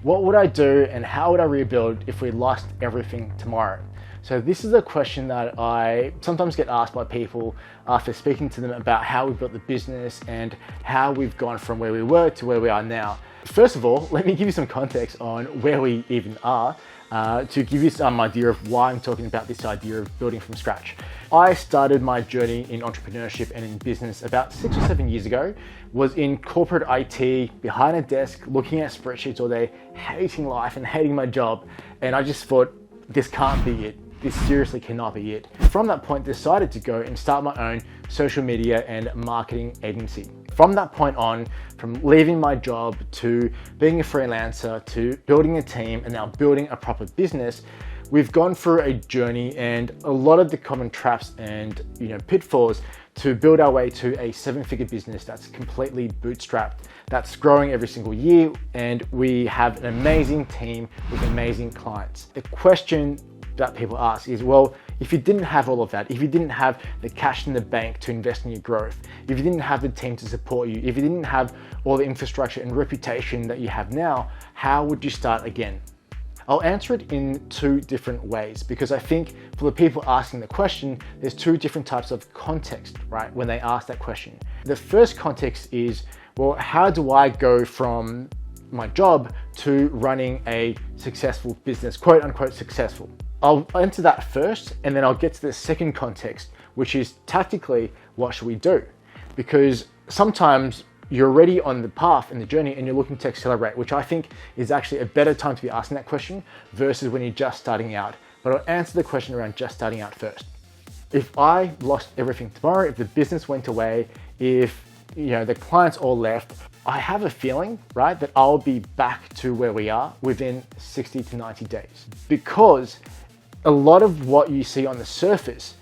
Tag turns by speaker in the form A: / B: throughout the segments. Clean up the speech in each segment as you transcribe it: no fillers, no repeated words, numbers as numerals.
A: What would I do and how would I rebuild if we lost everything tomorrow? So this is a question that I sometimes get asked by people after speaking to them about how we built the business and how we've gone from where we were to where we are now. First of all, let me give you some context on where we even are to give you some idea of why I'm talking about this idea of building from scratch. I started my journey in entrepreneurship and in business about 6 or 7 years ago, was in corporate IT, behind a desk, looking at spreadsheets all day, hating life and hating my job. And I just thought, this can't be it. This seriously cannot be it. From that point, decided to go and start my own social media and marketing agency. From that point on, from leaving my job to being a freelancer to building a team and now building a proper business, we've gone through a journey and a lot of the common traps and pitfalls to build our way to a 7-figure business that's completely bootstrapped, that's growing every single year, and we have an amazing team with amazing clients. The question that people ask is, well, if you didn't have all of that, if you didn't have the cash in the bank to invest in your growth, if you didn't have the team to support you, if you didn't have all the infrastructure and reputation that you have now, how would you start again? I'll answer it in 2 different ways because I think for the people asking the question, there's 2 different types of context, right, when they ask that question. The first context is, well, how do I go from my job to running a successful business, quote unquote successful? I'll answer that first and then I'll get to the second context, which is tactically, what should we do? Because sometimes you're already on the path and the journey and you're looking to accelerate, which I think is actually a better time to be asking that question versus when you're just starting out. But I'll answer the question around just starting out first. If I lost everything tomorrow, if the business went away, if the clients all left, I have a feeling, right, that I'll be back to where we are within 60 to 90 days. Because a lot of what you see on the surface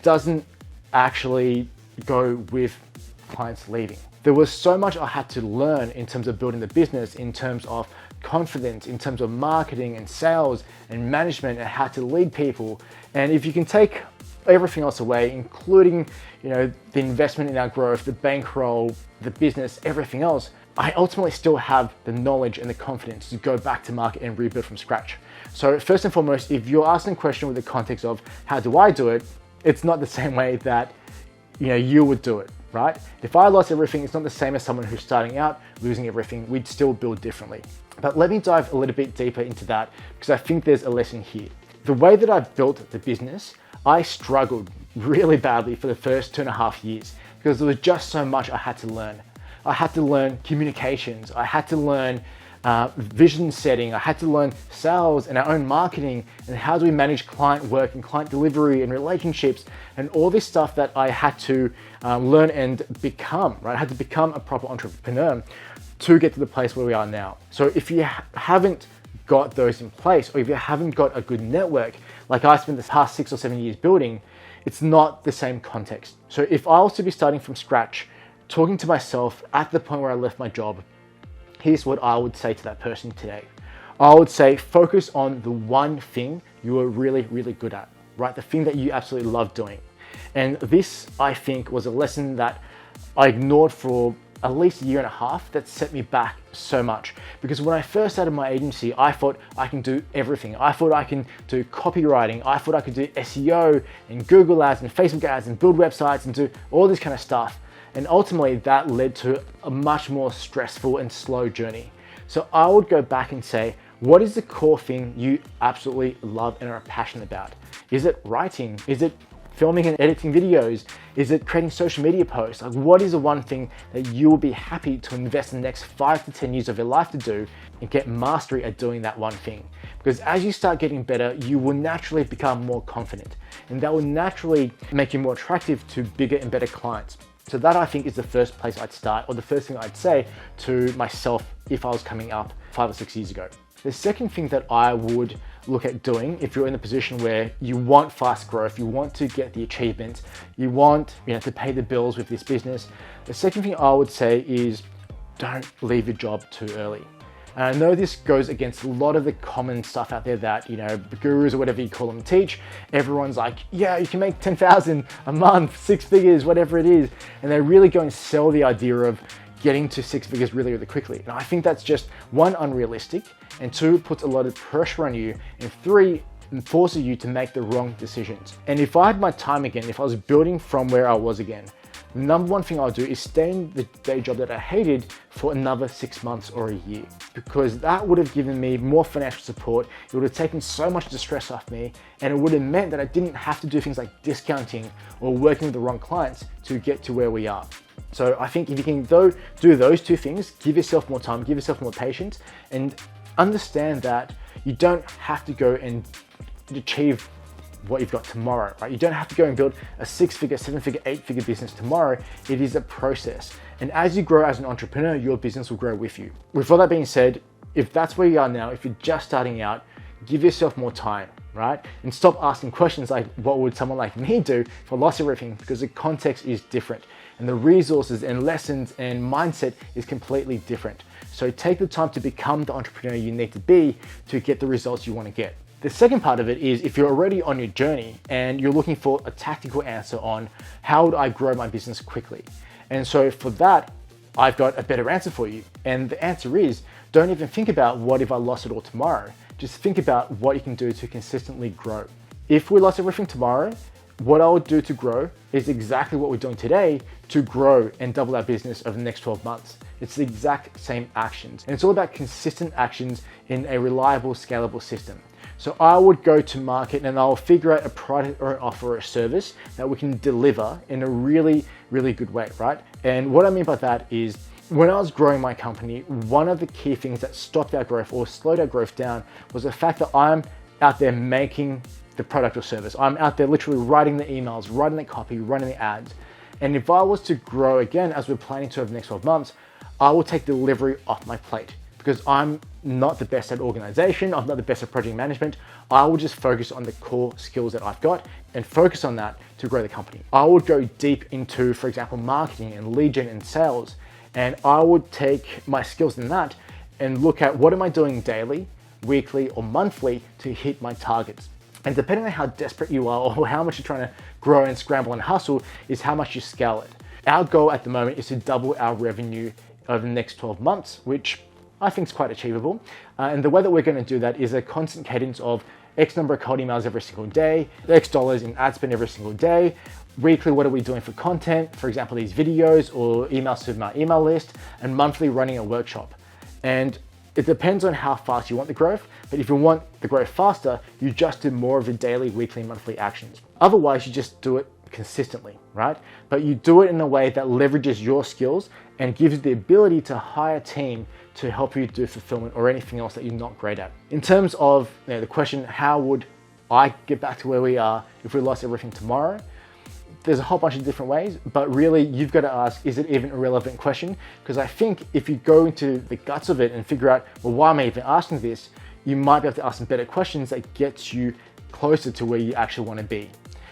A: doesn't actually go with clients leaving. There was so much I had to learn in terms of building the business, in terms of confidence, in terms of marketing and sales and management and how to lead people. And if you can take everything else away, including the investment in our growth, the bankroll, the business, everything else, I ultimately still have the knowledge and the confidence to go back to market and rebuild from scratch. So first and foremost, if you're asking a question with the context of how do I do it, it's not the same way that you would do it, right? If I lost everything, it's not the same as someone who's starting out, losing everything. We'd still build differently. But let me dive a little bit deeper into that because I think there's a lesson here. The way that I've built the business, I struggled really badly for the first 2.5 years because there was just so much I had to learn. I had to learn communications. I had to learn vision setting. I had to learn sales and our own marketing and how do we manage client work and client delivery and relationships and all this stuff that I had to learn and become, right? I had to become a proper entrepreneur to get to the place where we are now. So if you haven't got those in place, or if you haven't got a good network, like I spent the past 6 or 7 years building, it's not the same context. So if I was to be starting from scratch, talking to myself at the point where I left my job, here's what I would say to that person today. I would say focus on the one thing you are really, really good at, right? The thing that you absolutely love doing. And this, I think, was a lesson that I ignored for at least 1.5 years that set me back so much. Because when I first started my agency, I thought I can do everything. I thought I can do copywriting. I thought I could do SEO and Google ads and Facebook ads and build websites and do all this kind of stuff. And ultimately that led to a much more stressful and slow journey. So I would go back and say, what is the core thing you absolutely love and are passionate about? Is it writing? Is it filming and editing videos? Is it creating social media posts? Like, what is the one thing that you will be happy to invest in the next 5 to 10 years of your life to do and get mastery at doing that one thing? Because as you start getting better, you will naturally become more confident and that will naturally make you more attractive to bigger and better clients. So that, I think, is the first place I'd start, or the first thing I'd say to myself if I was coming up 5 or 6 years ago. The second thing that I would look at doing if you're in the position where you want fast growth, you want to get the achievements, you want to pay the bills with this business, the second thing I would say is don't leave your job too early. And I know this goes against a lot of the common stuff out there that, the gurus or whatever you call them teach. Everyone's like, yeah, you can make 10,000 a month, 6 figures, whatever it is. And they really go and sell the idea of getting to 6 figures really, really quickly. And I think that's just one, unrealistic, and two, puts a lot of pressure on you, and three, forces you to make the wrong decisions. And if I had my time again, if I was building from where I was again, the number one thing I'll do is stay in the day job that I hated for another 6 months or a year, because that would have given me more financial support. It would have taken so much of the stress off me, and it would have meant that I didn't have to do things like discounting or working with the wrong clients to get to where we are. So I think if you can do those two things, give yourself more time, give yourself more patience, and understand that you don't have to go and achieve what you've got tomorrow, right? You don't have to go and build a 6-figure, 7-figure, 8-figure business tomorrow. It is a process. And as you grow as an entrepreneur, your business will grow with you. With all that being said, if that's where you are now, if you're just starting out, give yourself more time, right? And stop asking questions like, what would someone like me do if I lost everything? Because the context is different, and the resources and lessons and mindset is completely different. So take the time to become the entrepreneur you need to be to get the results you want to get. The second part of it is if you're already on your journey and you're looking for a tactical answer on how would I grow my business quickly? And so for that, I've got a better answer for you. And the answer is, don't even think about what if I lost it all tomorrow. Just think about what you can do to consistently grow. If we lost everything tomorrow, what I would do to grow is exactly what we're doing today to grow and double our business over the next 12 months. It's the exact same actions. And it's all about consistent actions in a reliable, scalable system. So I would go to market and I'll figure out a product or an offer or a service that we can deliver in a really, really good way, right? And what I mean by that is when I was growing my company, one of the key things that stopped our growth or slowed our growth down was the fact that I'm out there making the product or service. I'm out there literally writing the emails, writing the copy, running the ads. And if I was to grow again, as we're planning to over the next 12 months, I will take delivery off my plate because I'm not the best at organization. I'm not the best at project management. I will just focus on the core skills that I've got and focus on that to grow the company. I would go deep into, for example, marketing and lead gen and sales. And I would take my skills in that and look at what am I doing daily, weekly, or monthly to hit my targets. And depending on how desperate you are or how much you're trying to grow and scramble and hustle is how much you scale it. Our goal at the moment is to double our revenue over the next 12 months, which I think is quite achievable. And the way that we're going to do that is a constant cadence of X number of cold emails every single day, X dollars in ad spend every single day. Weekly, what are we doing for content? For example, these videos or emails to my email list, and monthly running a workshop. And it depends on how fast you want the growth, but if you want the growth faster, you just do more of the daily, weekly, monthly actions. Otherwise, you just do it consistently, right? But you do it in a way that leverages your skills and gives you the ability to hire a team to help you do fulfillment or anything else that you're not great at. In terms of the question, how would I get back to where we are if we lost everything tomorrow? There's a whole bunch of different ways, but really you've got to ask, is it even a relevant question? Because I think if you go into the guts of it and figure out, well, why am I even asking this? You might be able to ask some better questions that gets you closer to where you actually want to be.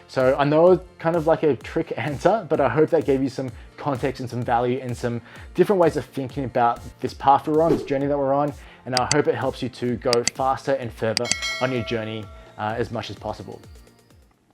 A: So I know it's kind of like a trick answer, but I hope that gave you some context and some value and some different ways of thinking about this path we're on, this journey that we're on. And I hope it helps you to go faster and further on your journey as much as possible.